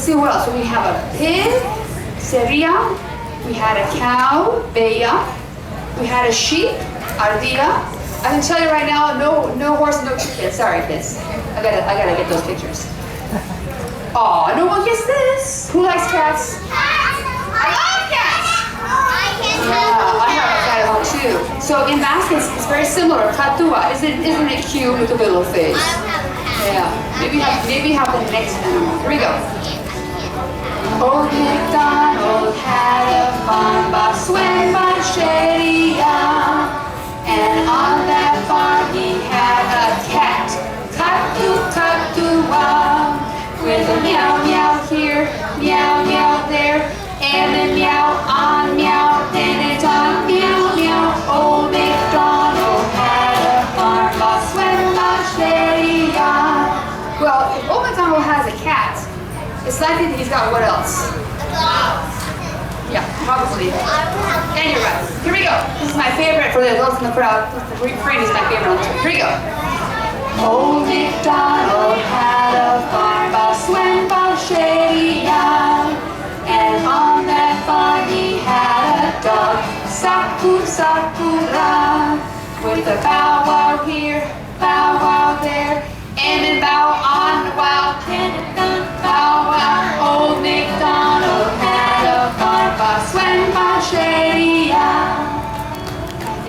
see what else. So we have a pig, seria. We had a cow, bella. We had a sheep, ardilla. I can tell you right now, no horse, no chicken. Sorry, kids. I gotta get those pictures. Aw, no one gets this. Who likes cats? I love cats. Yeah, I have a cat at home too. So in Basque, it's very similar. Katua, isn't it cute with a little face? Yeah. Maybe have the next animal. Here we go. Old MacDonald had a farm, Boswen Bacheria, and on that farm he had a cat, Katua, with a meow meow here, meow meow there, and a meow on meow, then it's on meow meow. Old MacDonald had a farm, Boswen Bacheria. Well, if Old MacDonald has a cat, it's likely that he's got what else? Yeah, probably. And you're right. Here we go. This is my favorite for the adults in the crowd. The refrain is my favorite on this one. Here we go. Old MacDonald had a farm, Boswen Bacheria, and on that farm he had a dog, Saku Saku.